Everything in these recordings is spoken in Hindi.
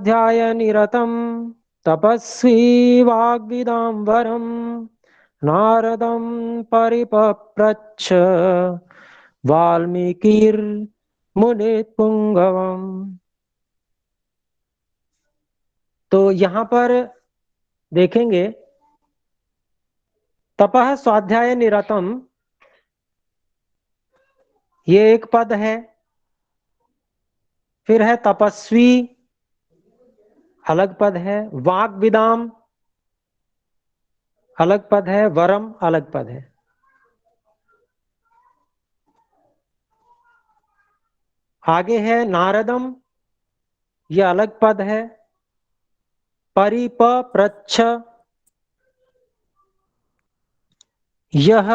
अध्याय निरतं तपस्वी वाग्विदाम्बरं नारदं परिपप्रच्छ वाल्मीकिर्मुनिपुङ्गवम्। तो यहाँ पर देखेंगे तपः स्वाध्याय निरतम, ये एक पद है। फिर है तपस्वी, अलग पद है। वाग्विदाम अलग पद है। वरम अलग पद है। आगे है नारदम, ये अलग पद है। परिपप्रच्छ यह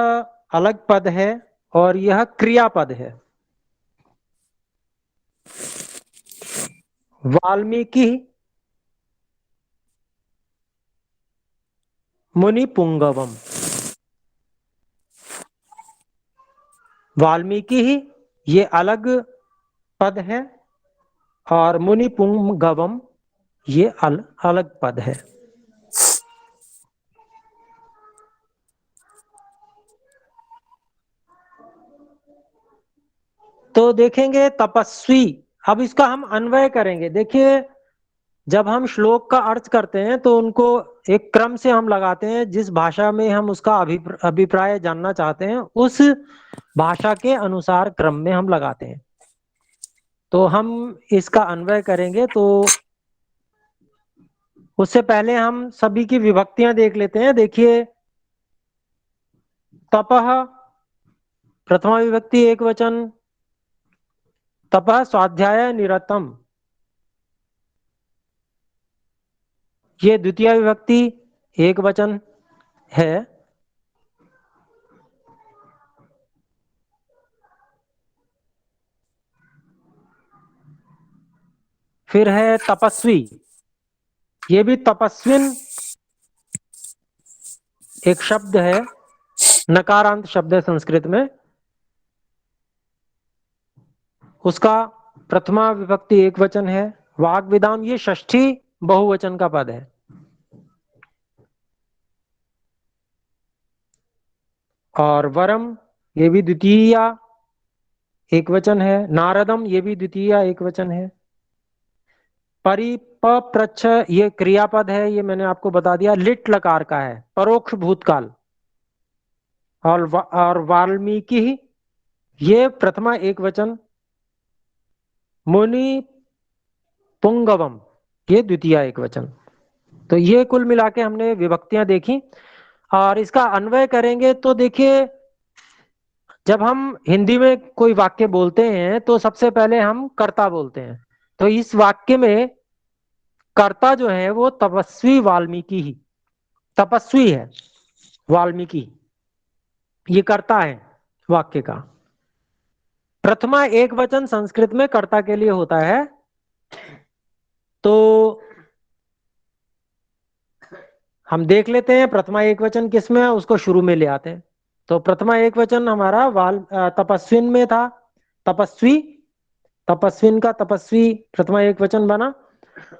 अलग पद है और यह क्रियापद है। वाल्मीकि मुनिपुंगवम, वाल्मीकि ही ये अलग पद है और मुनिपुंगवम ये अलग पद है। तो देखेंगे तपस्वी, अब इसका हम अन्वय करेंगे। देखिए, जब हम श्लोक का अर्थ करते हैं तो उनको एक क्रम से हम लगाते हैं। जिस भाषा में हम उसका अभिप्राय जानना चाहते हैं उस भाषा के अनुसार क्रम में हम लगाते हैं। तो हम इसका अन्वय करेंगे, तो उससे पहले हम सभी की विभक्तियां देख लेते हैं। देखिए, तपः प्रथमा विभक्ति एक वचन, तपः स्वाध्याय निरतम ये द्वितीय विभक्ति एक वचन है। फिर है तपस्वी, ये भी तपस्विन एक शब्द है, नकारांत शब्द है संस्कृत में। उसका प्रथमा विभक्ति एक वचन है। वाग्विदाम ये षष्ठी बहुवचन का पद है। और वरम ये भी द्वितीय एक वचन है। नारदम ये भी द्वितीय एक वचन है। परिपप्रच्छ ये क्रियापद है, ये मैंने आपको बता दिया। लिट लकार का है, परोक्ष भूतकाल। और वाल्मीकि ये प्रथमा एक वचन। मुनि पुंगवम ये द्वितीय एक वचन। तो ये कुल मिला के हमने विभक्तियां देखी और इसका अन्वय करेंगे। तो देखिए, जब हम हिंदी में कोई वाक्य बोलते हैं तो सबसे पहले हम कर्ता बोलते हैं। तो इस वाक्य में कर्ता जो है वो तपस्वी वाल्मीकि ही, तपस्वी है वाल्मीकि, ये कर्ता है वाक्य का। प्रथमा एक वचन संस्कृत में कर्ता के लिए होता है। तो हम देख लेते हैं प्रथमा एक वचन किसमें है, उसको शुरू में ले आते हैं। तो प्रथमा एक वचन हमारा तपस्विन में था। तपस्वी, तपस्विन का तपस्वी प्रथमा एक वचन बना।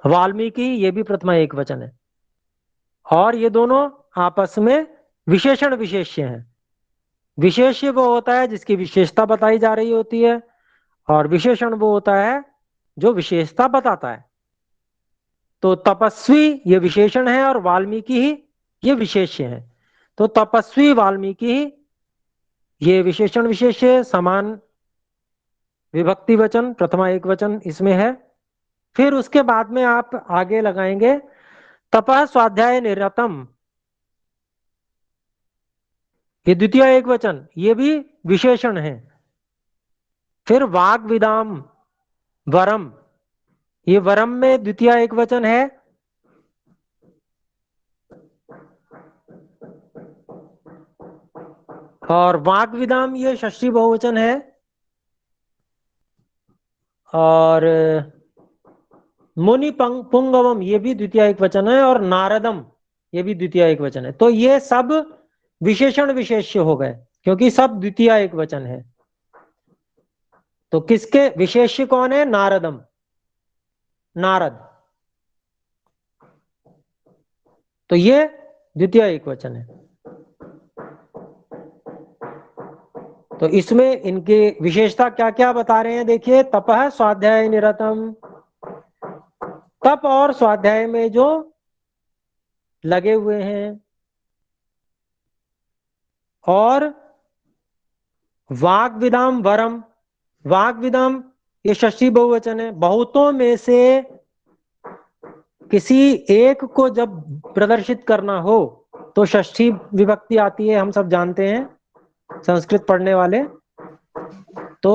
वाल्मीकि ये भी प्रथमा एक वचन है। और ये दोनों आपस में विशेषण विशेष्य हैं। विशेष्य वो होता है जिसकी विशेषता बताई जा रही होती है, और विशेषण वो होता है जो विशेषता बताता है। तो तपस्वी ये विशेषण है और वाल्मीकि ही ये विशेष्य है। तो तपस्वी वाल्मीकि ही ये विशेषण विशेष्य समान विभक्ति वचन प्रथमा एक वचन इसमें है। फिर उसके बाद में आप आगे लगाएंगे तपः स्वाध्याय निरतम, ये द्वितीय एक वचन, ये भी विशेषण है। फिर वाग विदाम वरम, ये वरम में द्वितीय एक वचन है। और वाग विदाम ये षष्ठी बहुवचन है। और मुनि पुंगवम ये भी द्वितीय एक वचन है। और नारदम ये भी द्वितीय एक वचन है। तो ये सब विशेषण विशेष्य हो गए क्योंकि सब द्वितीय एक वचन है। तो किसके विशेष्य कौन है? नारदम, नारद। तो ये द्वितीय एकवचन है। तो इसमें इनकी विशेषता क्या क्या बता रहे हैं, देखिए। तपः स्वाध्याय निरतम, तप और स्वाध्याय में जो लगे हुए हैं। और वाग्विदाम वरम, वाग्विदाम ये षष्ठी बहुवचन है। बहुतों में से किसी एक को जब प्रदर्शित करना हो तो षष्ठी विभक्ति आती है, हम सब जानते हैं संस्कृत पढ़ने वाले। तो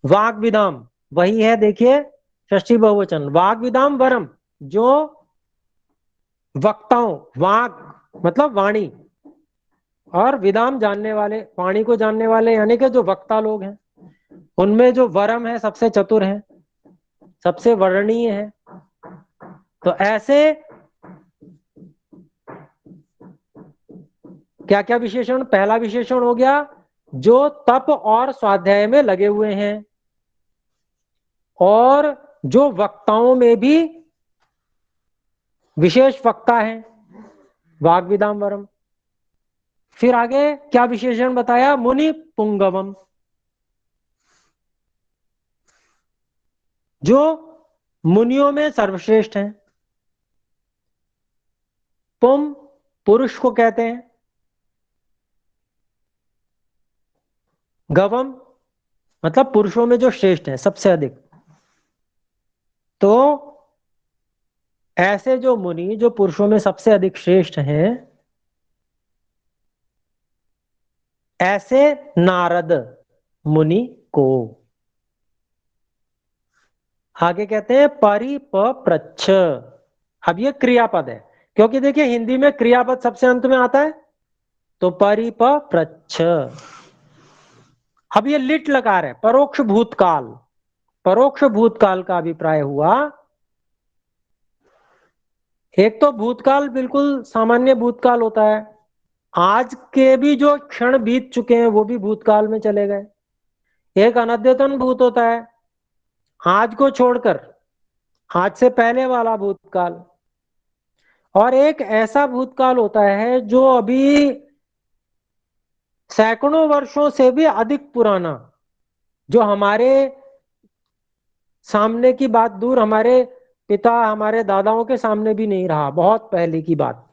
वाग्विदाम वही है, देखिए षष्ठी बहुवचन। वाग्विदाम वरम, जो वक्ताओं, वाग मतलब वाणी, और विदाम जानने वाले, वाणी को जानने वाले, यानी कि जो वक्ता लोग हैं, उनमें जो वरम है सबसे चतुर है, सबसे वर्णनीय है। तो ऐसे क्या क्या विशेषण, पहला विशेषण हो गया जो तप और स्वाध्याय में लगे हुए हैं, और जो वक्ताओं में भी विशेष वक्ता है, वाग्विदाम वरम। फिर आगे क्या विशेषण बताया, मुनि पुंगवम, जो मुनियों में सर्वश्रेष्ठ हैं। पुम पुरुष को कहते हैं, गवम मतलब पुरुषों में जो श्रेष्ठ है, सबसे अधिक। तो ऐसे जो मुनि जो पुरुषों में सबसे अधिक श्रेष्ठ हैं, ऐसे नारद मुनि को आगे कहते हैं परिपप्रच्छ। अब ये क्रियापद है, क्योंकि देखिए हिंदी में क्रियापद सबसे अंत में आता है, तो परिपप्रच्छ। अब ये लिट लकार है, परोक्ष भूतकाल। परोक्ष भूतकाल का अभिप्राय हुआ, एक तो भूतकाल बिल्कुल सामान्य भूतकाल होता है, आज के भी जो क्षण बीत चुके हैं वो भी भूतकाल में चले गए। एक अनद्यतन भूत होता है, आज को छोड़कर आज से पहले वाला भूतकाल। और एक ऐसा भूतकाल होता है जो अभी सैकड़ों वर्षों से भी अधिक पुराना, जो हमारे सामने की बात दूर, हमारे पिता हमारे दादाओं के सामने भी नहीं रहा, बहुत पहले की बात,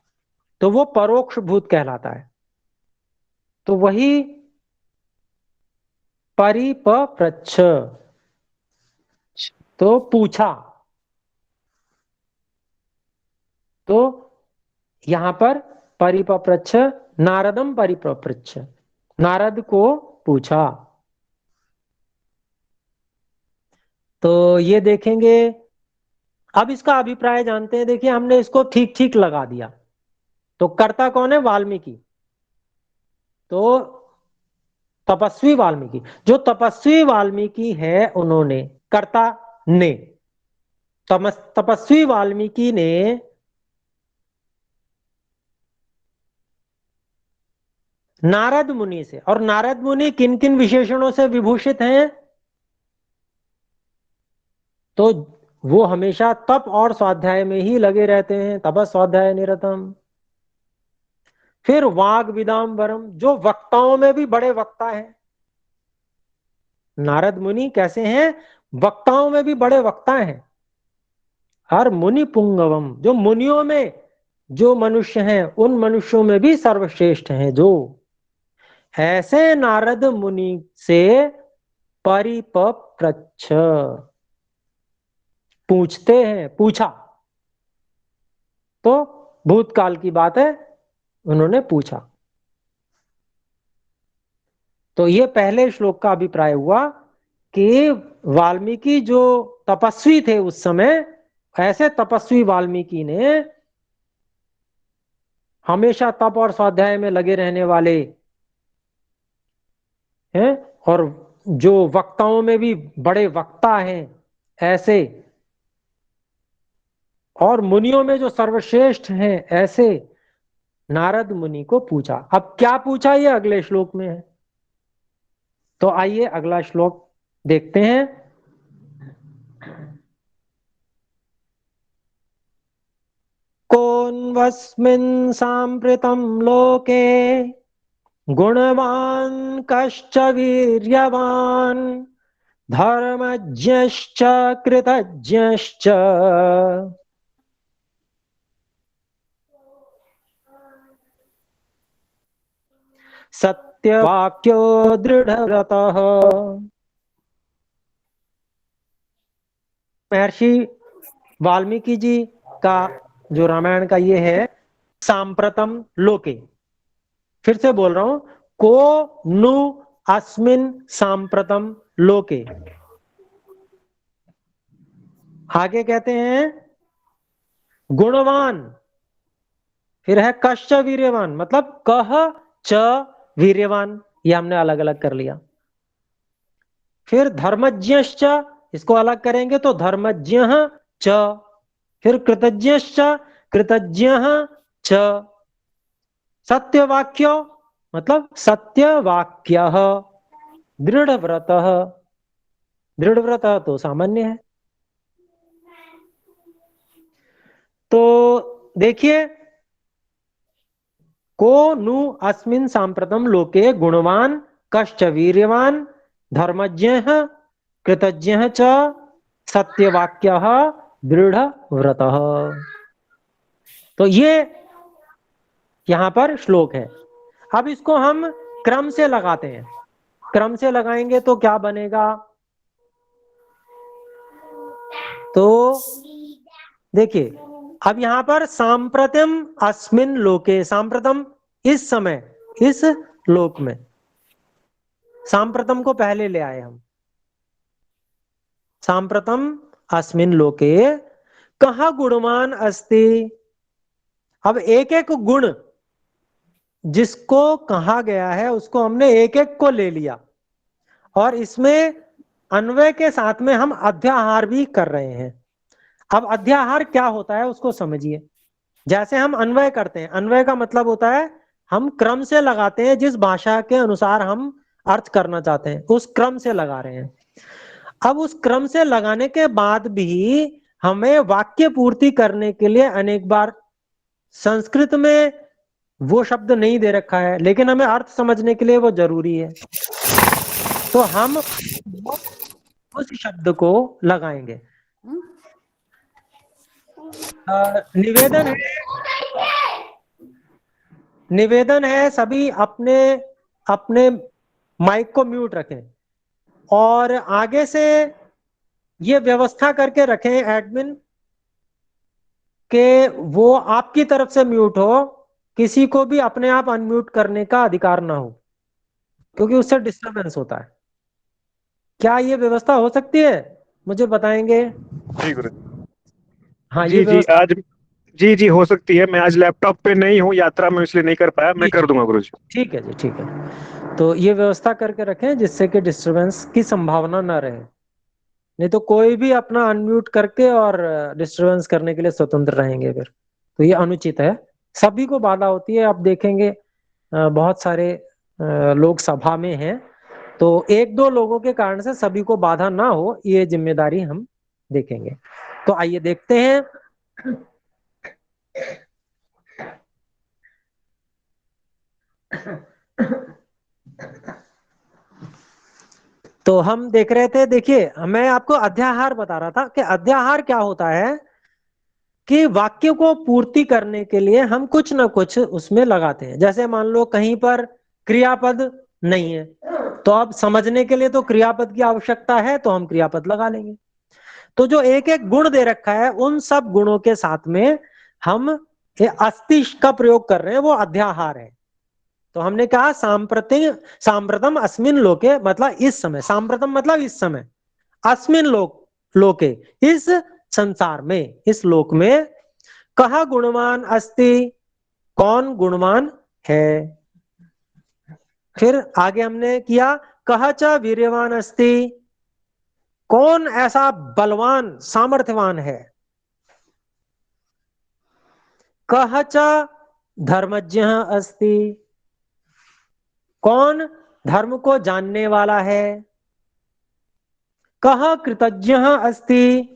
तो वो परोक्ष भूत कहलाता है। तो वही परिपप्रच्छ, तो पूछा। तो यहां पर परिपप्रच्छ, नारदम परिपप्रच्छ, नारद को पूछा। तो ये देखेंगे। अब इसका अभिप्राय जानते हैं, देखिए हमने इसको ठीक ठीक लगा दिया। तो कर्ता कौन है, वाल्मीकि। तो तपस्वी वाल्मीकि, जो तपस्वी वाल्मीकि है, उन्होंने, कर्ता ने, तपस्वी वाल्मीकि ने नारद मुनि से, और नारद मुनि किन किन विशेषणों से विभूषित हैं, तो वो हमेशा तप और स्वाध्याय में ही लगे रहते हैं, तप स्वाध्याय निरतम। फिर वाग विदाम वरम, जो वक्ताओं में भी बड़े वक्ता हैं। नारद मुनि कैसे हैं, वक्ताओं में भी बड़े वक्ता हैं। और मुनि पुंगवम, जो मुनियों में जो मनुष्य हैं उन मनुष्यों में भी सर्वश्रेष्ठ हैं। जो ऐसे नारद मुनि से परिपप्रच्छ, पूछते हैं, पूछा। तो भूतकाल की बात है, उन्होंने पूछा। तो ये पहले श्लोक का अभिप्राय हुआ कि वाल्मीकि जो तपस्वी थे उस समय, ऐसे तपस्वी वाल्मीकि ने हमेशा तप और स्वाध्याय में लगे रहने वाले हैं, और जो वक्ताओं में भी बड़े वक्ता हैं ऐसे, और मुनियों में जो सर्वश्रेष्ठ हैं ऐसे नारद मुनि को पूछा। अब क्या पूछा ये अगले श्लोक में है, तो आइए अगला श्लोक देखते हैं। कौन अस्मिन् साम्प्रतं लोके गुणवान् कश्च वीर्यवान् धर्मज्ञश्च कृतज्ञश्च सत्यवाक्यो दृढ़व्रतः। महर्षि वाल्मीकि जी का जो रामायण का ये है सांप्रतम लोके, फिर से बोल रहा हूं, को नु अस्मिन सांप्रतम लोके। आगे कहते हैं गुणवान, फिर है कश्च वीर्यवान, मतलब कह च वीर्यवान, ये हमने अलग अलग कर लिया। फिर धर्मज्ञश्च, इसको अलग करेंगे तो धर्मज्ञ च, फिर कृतज्ञश्च कृतज्ञ च, सत्यवाक्य मतलब सत्यवाक्य, दृढ़व्रत, दृढ़व्रत तो सामान्य है। तो देखिए, को नु अस्मिन् सांप्रतम लोके गुणवान कश्च वीर्यवान धर्मज्ञ कृतज्ञ च सत्यवाक्य दृढ़व्रतः। तो ये यहां पर श्लोक है। अब इसको हम क्रम से लगाते हैं। क्रम से लगाएंगे तो क्या बनेगा, तो देखिए अब यहां पर सांप्रतम अस्मिन लोके, सांप्रतम इस समय, इस लोक में, सांप्रतम को पहले ले आए हम। सांप्रतम अस्मिन लोके कहा गुणवान अस्ति। अब एक एक गुण जिसको कहा गया है उसको हमने एक एक को ले लिया, और इसमें अन्वय के साथ में हम अध्याहार भी कर रहे हैं। अब अध्याहार क्या होता है उसको समझिए। जैसे हम अन्वय करते हैं, अन्वय का मतलब होता है हम क्रम से लगाते हैं, जिस भाषा के अनुसार हम अर्थ करना चाहते हैं उस क्रम से लगा रहे हैं। अब उस क्रम से लगाने के बाद भी हमें वाक्य पूर्ति करने के लिए अनेक बार संस्कृत में वो शब्द नहीं दे रखा है, लेकिन हमें अर्थ समझने के लिए वो जरूरी है, तो हम उस शब्द को लगाएंगे। निवेदन है, निवेदन है सभी अपने अपने माइक को म्यूट रखें, और आगे से ये व्यवस्था करके रखें एडमिन के वो आपकी तरफ से म्यूट हो, किसी को भी अपने आप अनम्यूट करने का अधिकार ना हो, क्योंकि उससे डिस्टरबेंस होता है। क्या ये व्यवस्था हो सकती है, मुझे बताएंगे? जी गुरु। हाँ, ये जी जी व्यवस्था, आज जी जी हो सकती है। मैं आज लैपटॉप पे नहीं हूँ, यात्रा में, इसलिए नहीं कर पाया। मैं कर दूंगा गुरु जी। ठीक है जी, ठीक है। तो ये व्यवस्था करके रखें जिससे कि डिस्टरबेंस की संभावना ना रहे, नहीं तो कोई भी अपना अनम्यूट करके और डिस्टरबेंस करने के लिए स्वतंत्र रहेंगे फिर, तो ये अनुचित है। सभी को बाधा होती है। आप देखेंगे बहुत सारे लोग सभा में हैं, तो एक दो लोगों के कारण से सभी को बाधा ना हो, ये जिम्मेदारी हम देखेंगे। तो आइए देखते हैं। तो हम देख रहे थे, देखिए मैं आपको अध्याहार बता रहा था कि अध्याहार क्या होता है, कि वाक्य को पूर्ति करने के लिए हम कुछ ना कुछ उसमें लगाते हैं। जैसे मान लो कहीं पर क्रियापद नहीं है, तो अब समझने के लिए तो क्रियापद की आवश्यकता है, तो हम क्रियापद लगा लेंगे। तो जो एक एक गुण दे रखा है उन सब गुणों के साथ में हम अस्ति का प्रयोग कर रहे हैं, वो अध्याहार है। तो हमने कहा सांप्रतम अस्मिन लोके, मतलब इस समय, सांप्रतम मतलब इस समय, अस्मिन लोके इस संसार में, इस लोक में, कहा गुणवान अस्ति, कौन गुणवान है। फिर आगे हमने किया कहा च वीर्यवान अस्ति, कौन ऐसा बलवान सामर्थ्यवान है। कह च धर्मज्ञ अस्ति, कौन धर्म को जानने वाला है। कह कृतज्ञ अस्ति,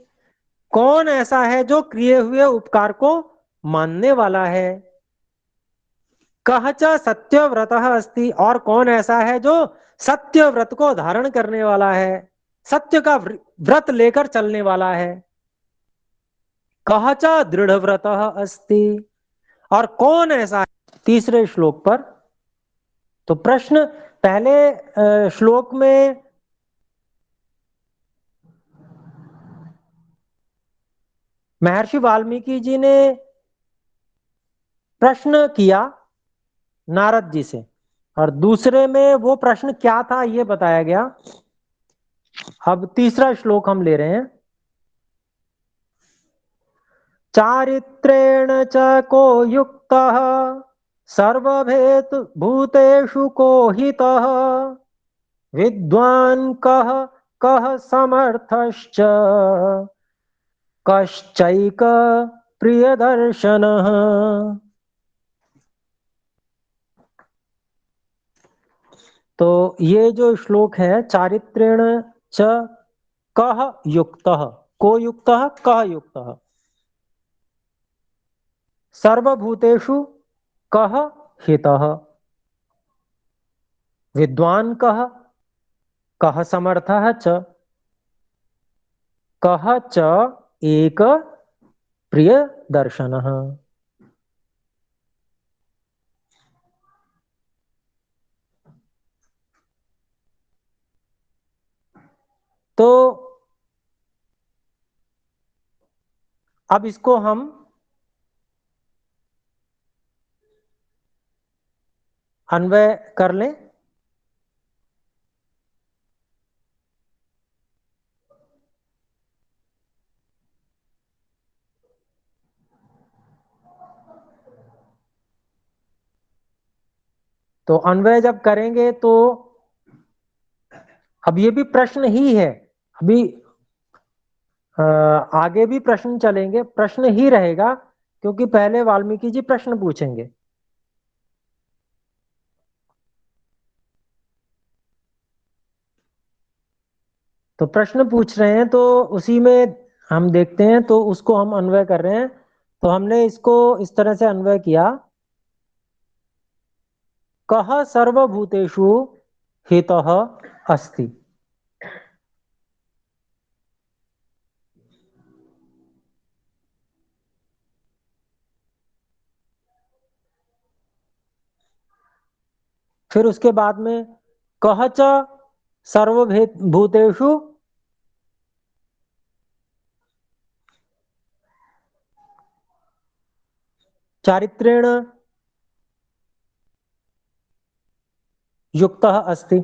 कौन ऐसा है जो किए हुए उपकार को मानने वाला है। कह च सत्यव्रतः अस्ति, और कौन ऐसा है जो सत्य व्रत को धारण करने वाला है, सत्य का व्रत लेकर चलने वाला है। कह च दृढ़ व्रतः अस्ति, और कौन ऐसा है तीसरे श्लोक पर। तो प्रश्न पहले श्लोक में महर्षि वाल्मीकि जी ने प्रश्न किया नारद जी से, और दूसरे में वो प्रश्न क्या था ये बताया गया। अब तीसरा श्लोक हम ले रहे हैं। चारित्रेण च को युक्तः सर्वभेत भूतेषु को हितः विद्वान् कः कः समर्थश्च कश्चैक प्रियदर्शनः। तो ये जो श्लोक है, चारित्रेण च कः युक्तः, को युक्तः कः युक्तः, सर्वभूतेषु कः हितः, विद्वान् कः कः समर्थः च कः च एक प्रिय दर्शनः। तो अब इसको हम अन्वय कर लें। तो अन्वय जब करेंगे तो अब ये भी प्रश्न ही है, अभी आगे भी प्रश्न चलेंगे, प्रश्न ही रहेगा, क्योंकि पहले वाल्मीकि जी प्रश्न पूछेंगे। तो प्रश्न पूछ रहे हैं तो उसी में हम देखते हैं, तो उसको हम अन्वय कर रहे हैं। तो हमने इसको इस तरह से अन्वय किया, कः सर्वभूतेषु हितः अस्ति। फिर उसके बाद में कः च सर्वभूतेषु चारित्रेण युक्तः अस्ति।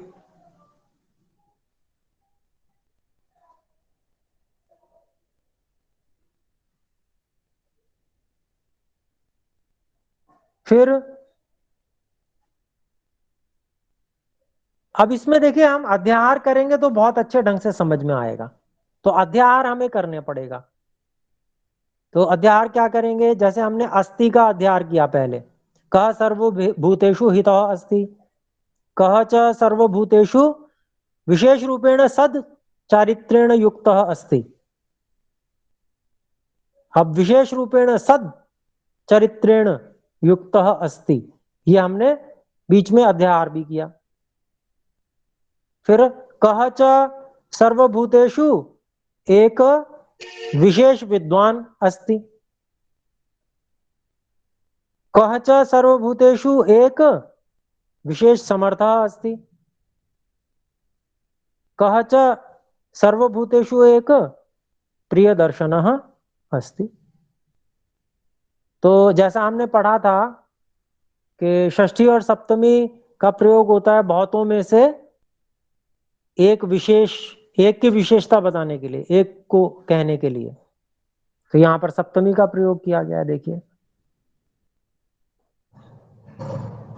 फिर अब इसमें देखिए, हम अध्याहार करेंगे तो बहुत अच्छे ढंग से समझ में आएगा। तो अध्याहार हमें करने पड़ेगा। तो अध्याहार क्या करेंगे, जैसे हमने अस्ति का अध्याहार किया पहले, कः सर्वभूतेषु हितः अस्ति, कः च सर्वभूतेषु विशेष रूपेण सद चारित्रेण युक्तः अस्ति। अब विशेष रूपेण सद चरित्रेण युक्तः अस्ति, ये हमने बीच में अध्याहार भी किया। फिर कः च सर्वभूतेषु एक विशेष विद्वान अस्ति, कः च सर्वभूतेषु एक विशेष समर्थः अस्ति, कः च सर्वभूतेषु एक प्रियदर्शनः अस्ति। तो जैसा हमने पढ़ा था कि षष्ठी और सप्तमी का प्रयोग होता है बहुतों में से एक विशेष, एक की विशेषता बताने के लिए, एक को कहने के लिए। तो यहां पर सप्तमी का प्रयोग किया गया है, देखिए।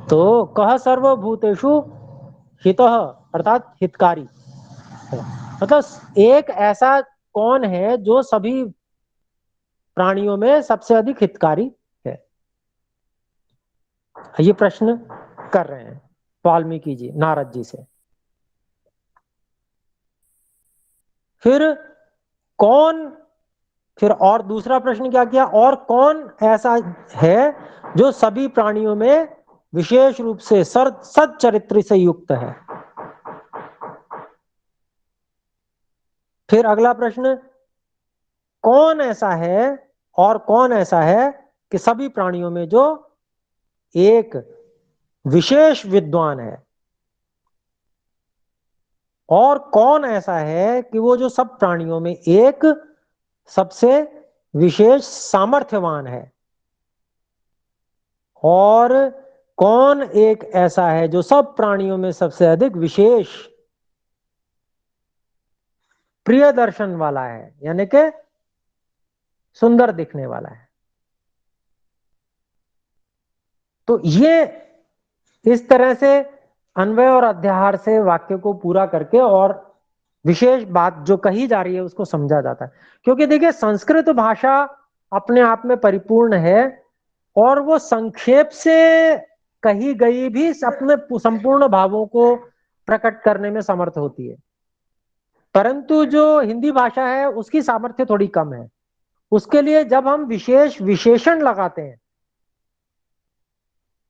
तो कह सर्वभूतेषु हितः अर्थात हितकारी, मतलब एक ऐसा कौन है जो सभी प्राणियों में सबसे अधिक हितकारी है, ये प्रश्न कर रहे हैं वाल्मीकि जी नारद जी से। फिर कौन फिर और दूसरा प्रश्न क्या किया, और कौन ऐसा है जो सभी प्राणियों में विशेष रूप से सच्चरित्र से युक्त है। फिर अगला प्रश्न, कौन ऐसा है, और कौन ऐसा है कि सभी प्राणियों में जो एक विशेष विद्वान है, और कौन ऐसा है कि वो जो सब प्राणियों में एक सबसे विशेष सामर्थ्यवान है, और कौन एक ऐसा है जो सब प्राणियों में सबसे अधिक विशेष प्रिय दर्शन वाला है, यानी कि सुंदर दिखने वाला है। तो ये इस तरह से अन्वय और अध्याहार से वाक्य को पूरा करके और विशेष बात जो कही जा रही है उसको समझा जाता है। क्योंकि देखिए संस्कृत भाषा अपने आप में परिपूर्ण है, और वो संक्षेप से कही गई भी अपने संपूर्ण भावों को प्रकट करने में समर्थ होती है। परंतु जो हिंदी भाषा है उसकी सामर्थ्य थोड़ी कम है। उसके लिए जब हम विशेष विशेषण लगाते हैं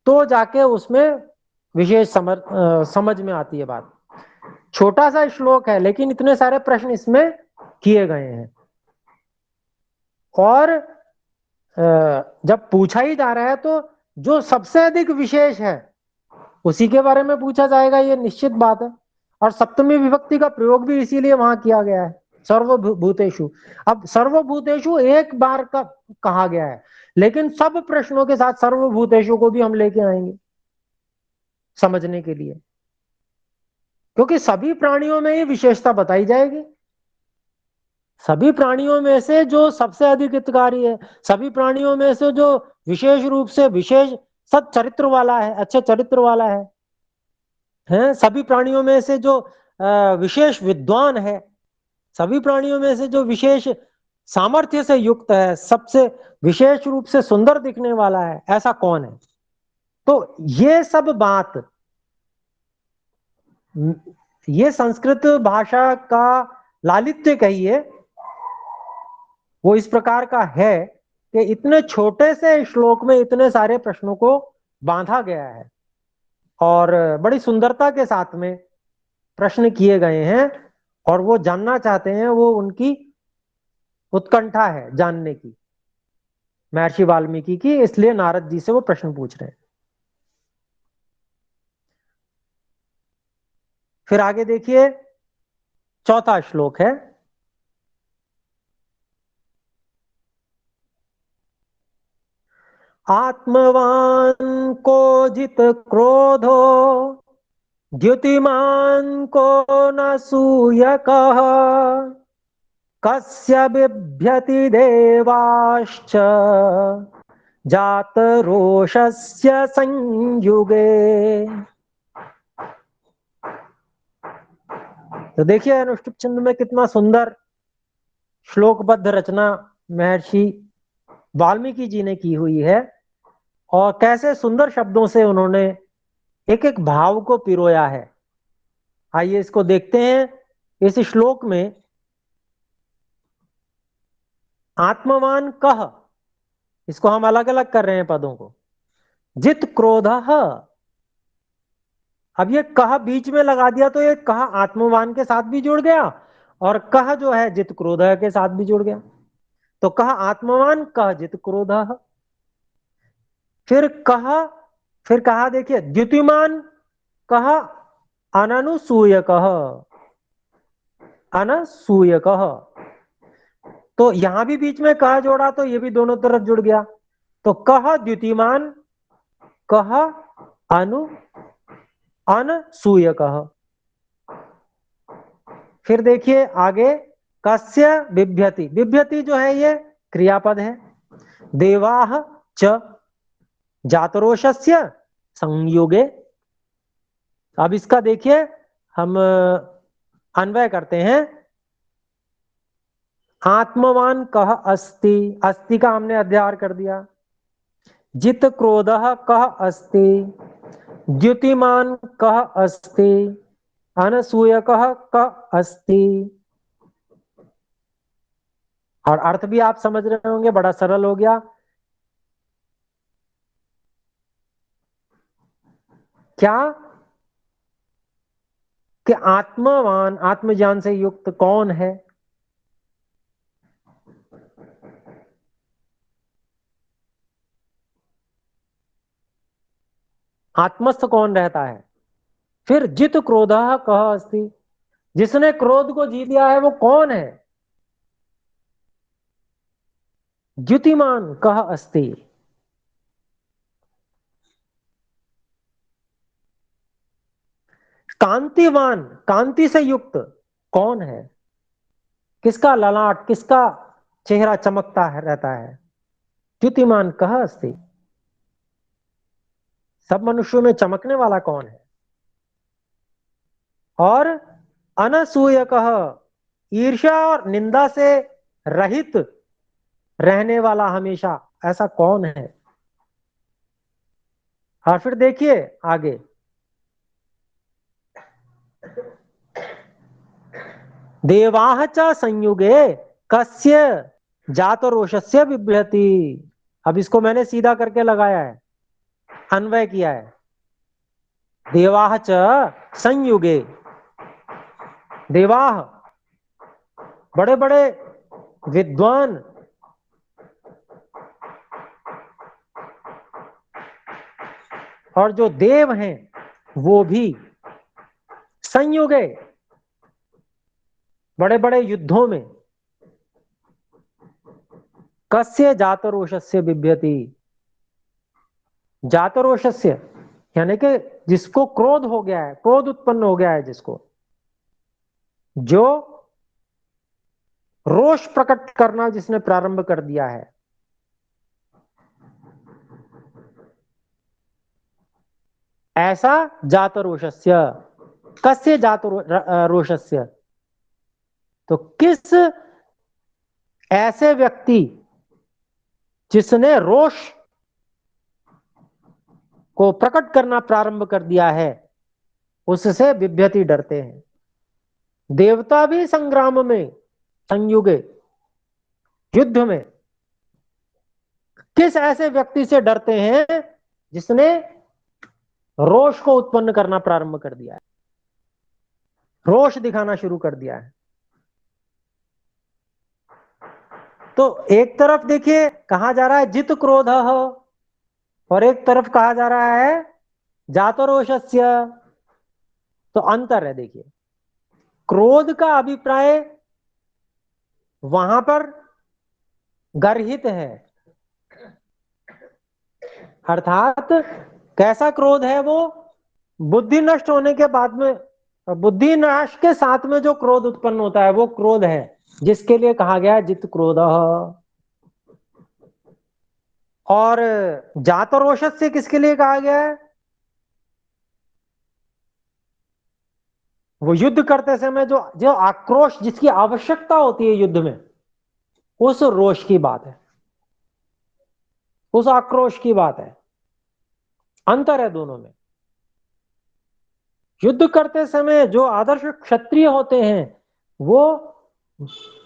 तो जाके उसमें विशेष समझ में आती है बात। छोटा सा श्लोक है लेकिन इतने सारे प्रश्न इसमें किए गए हैं, और जब पूछा ही जा रहा है तो जो सबसे अधिक विशेष है उसी के बारे में पूछा जाएगा, ये निश्चित बात है। और सप्तमी विभक्ति का प्रयोग भी इसीलिए वहां किया गया है, सर्वभूतेषु। अब सर्वभूतेषु एक बार का कहा गया है, लेकिन सब प्रश्नों के साथ सर्वभूतेषु को भी हम लेके आएंगे समझने के लिए, क्योंकि सभी प्राणियों में ये विशेषता बताई जाएगी। सभी प्राणियों में से जो सबसे अधिक हितकारी है, सभी प्राणियों में से जो विशेष रूप से विशेष सच्चरित्र वाला है, अच्छे चरित्र वाला है सभी प्राणियों में से जो विशेष विद्वान है, सभी प्राणियों में से जो विशेष सामर्थ्य से युक्त है, सबसे विशेष रूप से सुंदर दिखने वाला है, ऐसा कौन है। तो ये सब बात, ये संस्कृत भाषा का लालित्य कहिए, वो इस प्रकार का है कि इतने छोटे से श्लोक में इतने सारे प्रश्नों को बांधा गया है, और बड़ी सुंदरता के साथ में प्रश्न किए गए हैं, और वो जानना चाहते हैं, वो उनकी उत्कंठा है जानने की महर्षि वाल्मीकि की, इसलिए नारद जी से वो प्रश्न पूछ रहे हैं। फिर आगे देखिए, चौथा श्लोक है, आत्मवान को जित क्रोधो द्युतिमान को न सूयकः कस्य बिभ्यति देवाश्च जात रोषस्य संयुगे। तो देखिए अनुष्टुप छंद में कितना सुंदर श्लोकबद्ध रचना महर्षि वाल्मीकि जी ने की हुई है, और कैसे सुंदर शब्दों से उन्होंने एक एक भाव को पिरोया है। आइए इसको देखते हैं। इस श्लोक में आत्मवान कह, इसको हम अलग अलग कर रहे हैं पदों को। जित क्रोध, अब ये कह बीच में लगा दिया तो ये कह आत्मवान के साथ भी जुड़ गया, और कह जो है जित क्रोध के साथ भी जुड़ गया। तो कह आत्मवान, कह जित क्रोध। फिर कहा, फिर कहा देखिए द्युतिमान, कहा अननुसूय, कह अनसूय कह। तो यहां भी बीच में कह जोड़ा तो ये भी दोनों तरफ जुड़ गया। तो कह द्युतिमान, कह अनु अनसूय कह। फिर देखिए आगे, कस्य बिभ्यति, बिभ्यति जो है ये क्रियापद है। देवाह च जातरोषस्य संयोगे। अब इसका देखिए हम अन्वय करते हैं। आत्मवान कह अस्ति, अस्ति का हमने अध्यार कर दिया। जित क्रोध कह अस्ति, द्युतिमान कह अस्ति, अनसूय कह अस्ति। और अर्थ भी आप समझ रहे होंगे, बड़ा सरल हो गया। क्या कि आत्मवान, आत्मज्ञान से युक्त कौन है? आत्मस्थ कौन रहता है? फिर जित क्रोधः कः अस्ति, जिसने क्रोध को जीत लिया है वो कौन है? द्युतिमान कः अस्ति, कांतिवान, कांति से युक्त कौन है? किसका ललाट, किसका चेहरा चमकता है रहता है? द्युतिमान कः अस्ति, सब मनुष्यों में चमकने वाला कौन है? और अनसूय कः, ईर्ष्या और निंदा से रहित रहने वाला हमेशा, ऐसा कौन है? और फिर देखिए आगे, देवाः च संयुगे कस्य जातरोषस्य बिभ्यति। अब इसको मैंने सीधा करके लगाया है, अन्वय किया है। देवाः च संयुगे, देवाः बड़े बड़े विद्वान, और जो देव हैं वो भी संयुगे, बड़े बड़े युद्धों में, कस्य जातरोषस्य बिभ्यति, जातरोषस्य यानी कि जिसको क्रोध हो गया है, क्रोध उत्पन्न हो गया है, जिसको, जो रोष प्रकट करना जिसने प्रारंभ कर दिया है, ऐसा जातरोषस्य, कस्य जातरोषस्य, तो किस ऐसे व्यक्ति जिसने रोष को प्रकट करना प्रारंभ कर दिया है, उससे बिभ्यति डरते हैं। देवता भी संग्राम में, संयुगे, युद्ध में किस ऐसे व्यक्ति से डरते हैं जिसने रोष को उत्पन्न करना प्रारंभ कर दिया है, रोष दिखाना शुरू कर दिया है। तो एक तरफ देखिए कहा जा रहा है जित क्रोध, और एक तरफ कहा जा रहा है जातरोषस्य। तो अंतर है, देखिए क्रोध का अभिप्राय वहां पर गर्हित है, अर्थात कैसा क्रोध है वो, बुद्धि नष्ट होने के बाद में, बुद्धि नाश के साथ में जो क्रोध उत्पन्न होता है वो क्रोध है, जिसके लिए कहा गया जित क्रोध। और जातरोषस से किसके लिए कहा गया है? वो युद्ध करते समय जो जो आक्रोश, जिसकी आवश्यकता होती है युद्ध में, उस रोष की बात है, उस आक्रोश की बात है। अंतर है दोनों में। युद्ध करते समय जो आदर्श क्षत्रिय होते हैं वो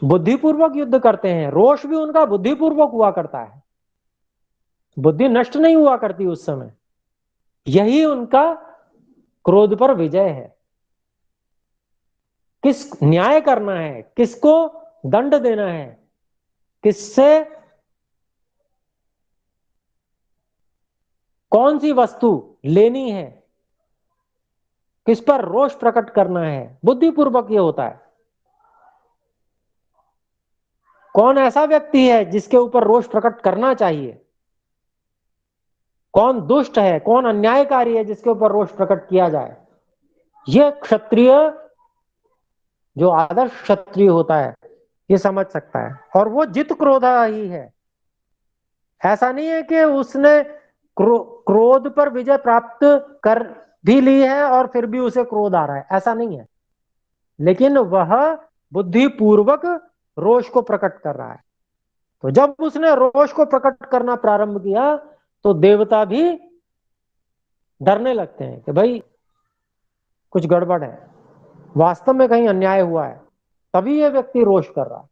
बुद्धिपूर्वक युद्ध करते हैं, रोष भी उनका बुद्धिपूर्वक हुआ करता है, बुद्धि नष्ट नहीं हुआ करती उस समय। यही उनका क्रोध पर विजय है। किस न्याय करना है, किसको दंड देना है, किससे कौन सी वस्तु लेनी है, किस पर रोष प्रकट करना है, बुद्धिपूर्वक ये होता है। कौन ऐसा व्यक्ति है जिसके ऊपर रोष प्रकट करना चाहिए, कौन दुष्ट है, कौन अन्यायकारी है जिसके ऊपर रोष प्रकट किया जाए, यह क्षत्रिय, जो आदर्श क्षत्रिय होता है, ये समझ सकता है। और वो जित क्रोधा ही है। ऐसा नहीं है कि उसने क्रोध पर विजय प्राप्त कर भी ली है और फिर भी उसे क्रोध आ रहा है, ऐसा नहीं है, लेकिन वह बुद्धिपूर्वक रोष को प्रकट कर रहा है। तो जब उसने रोष को प्रकट करना प्रारंभ किया तो देवता भी डरने लगते हैं कि भाई कुछ गड़बड़ है, वास्तव में कहीं अन्याय हुआ है, तभी यह व्यक्ति रोष कर रहा है।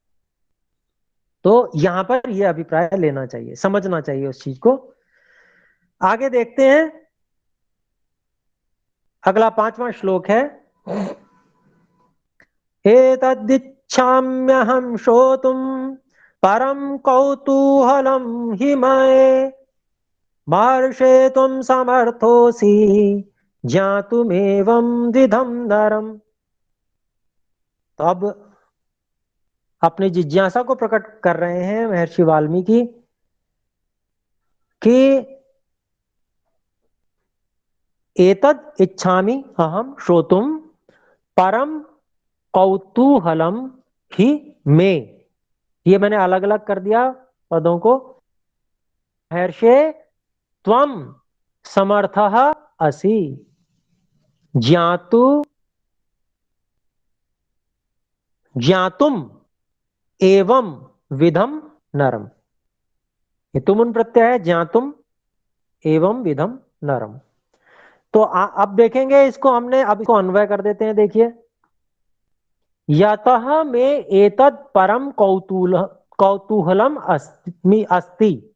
तो यहां पर यह अभिप्राय लेना चाहिए, समझना चाहिए उस चीज को। आगे देखते हैं, अगला 5वां श्लोक है। एतदिच्छाम्यहं श्रोतुं परम कौतूहलं हि मये महर्षे त्वं समर्थोऽसि ज्ञातुमेवं विधं नरम। तो अब अपनी जिज्ञासा को प्रकट कर रहे हैं महर्षि वाल्मीकि कि एतद इच्छामि अहम श्रोतुम परम कौतूहलम ही मे। ये मैंने अलग अलग कर दिया पदों को। महर्षे त्वम समर्थः असि ज्ञातु ज्ञातुम एवं विधम नरम। ये तुमुन प्रत्यय है, ज्ञातुम एवं विधम नरम। तो अब देखेंगे इसको, हमने अब इसको अन्वय कर देते हैं। देखिए, यतः में एतद परम कौतूहलम अस्मि अस्ति।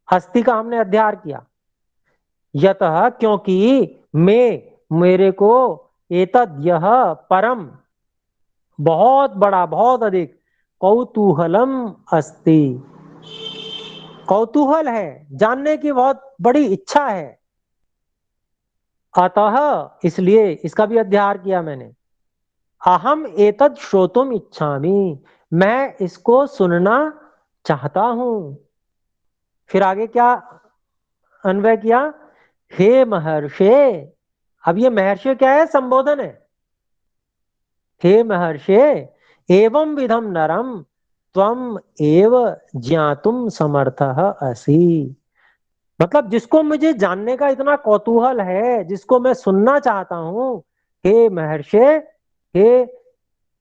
अस्ति का हमने अध्यार किया। यतः क्योंकि मेरे को एतद यह परम बहुत बड़ा बहुत अधिक कौतूहलम अस्ति कौतूहल है, जानने की बहुत बड़ी इच्छा है। अतः इसलिए इसका भी अध्यार किया मैंने। अहम एतद श्रोतुम इच्छामि, मैं इसको सुनना चाहता हूं। फिर आगे क्या अन्वय किया? हे महर्षे। अब ये महर्षि क्या है? संबोधन है। हे महर्षे एवं विधम नरम त्वम एव ज्ञातुम समर्थः असि। मतलब जिसको मुझे जानने का इतना कौतूहल है, जिसको मैं सुनना चाहता हूं, हे महर्षे, हे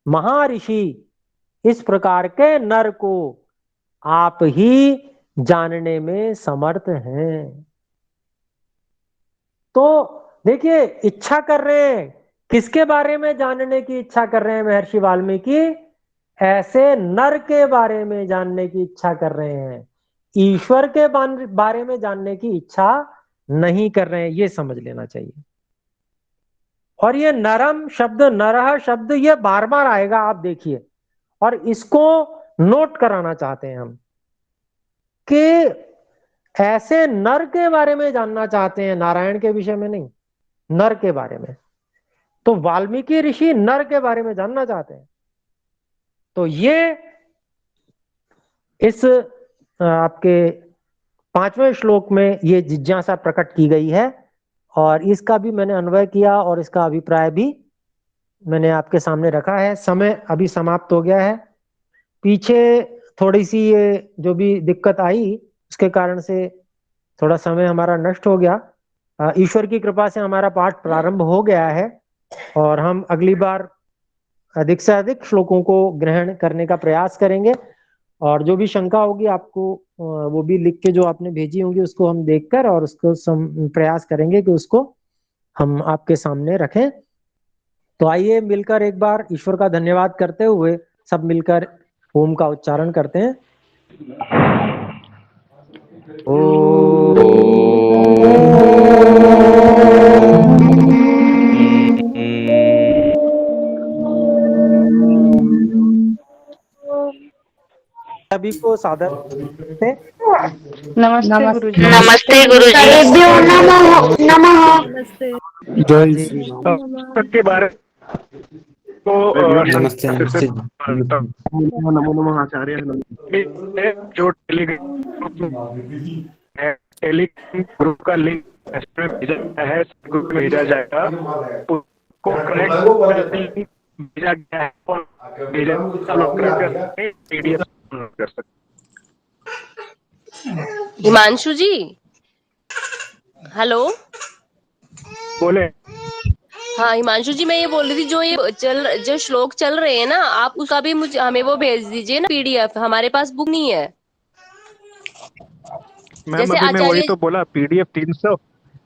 महर्षि, इस प्रकार के नर को आप ही जानने में समर्थ हैं। तो देखिए, इच्छा कर रहे हैं, किसके बारे में जानने की इच्छा कर रहे हैं महर्षि वाल्मीकि? ऐसे नर के बारे में जानने की इच्छा कर रहे हैं, ईश्वर के बारे में जानने की इच्छा नहीं कर रहे हैं। ये समझ लेना चाहिए। और ये नरम शब्द, नरह शब्द, ये बार बार आएगा, आप देखिए। और इसको नोट कराना चाहते हैं हम कि ऐसे नर के बारे में जानना चाहते हैं, नारायण के विषय में नहीं, नर के बारे में। तो वाल्मीकि ऋषि नर के बारे में जानना चाहते हैं। तो ये इस आपके 5वें श्लोक में ये जिज्ञासा प्रकट की गई है, और इसका भी मैंने अन्वय किया और इसका अभिप्राय भी मैंने आपके सामने रखा है। समय अभी समाप्त हो गया है। पीछे थोड़ी सी ये जो भी दिक्कत आई, उसके कारण से थोड़ा समय हमारा नष्ट हो गया। ईश्वर की कृपा से हमारा पाठ प्रारंभ हो गया है, और हम अगली बार अधिक से अधिक श्लोकों को ग्रहण करने का प्रयास करेंगे। और जो भी शंका होगी आपको, वो भी लिख के जो आपने भेजी होंगी उसको हम देखकर और उसको प्रयास करेंगे कि उसको हम आपके सामने रखें। तो आइए मिलकर एक बार ईश्वर का धन्यवाद करते हुए सब मिलकर ओम का उच्चारण करते हैं। सभी को सादर से नमस्ते गुरुजी। नमस्ते गुरुजी। नमः नमः। जय जी श्री जी। राम के बारे को नमस्ते नमस्ते। नमो नमः आचार्य। जो टेलीग्राम ग्रुप है, टेलीग्राम ग्रुप का लिंक इसमें भेजा है, ग्रुप में भेजा जाएगा, उसको कनेक्ट भेजा गया है और भेजा कर पीडीएफ कर सकते। हिमांशु जी, हेलो। बोले। हाँ हिमांशु जी, मैं ये बोल रही थी, जो श्लोक चल रहे हैं ना, आप उसका भी हमें वो भेज दीजिए ना, पीडीएफ। हमारे पास बुक नहीं है। मैम जैसे अभी मैं वही आचार्य। तो बोला, पीडीएफ 300।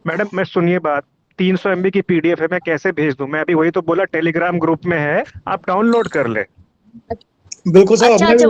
मैडम मैं सुनिए बात, 300 MB की पीडीएफ है, मैं कैसे भेज दूं? मैं अभी वही तो बोला, टेलीग्राम ग्रुप में है, आप डाउनलोड कर ले। बिल्कुल सर, अच्छा हमने भी अच्छा।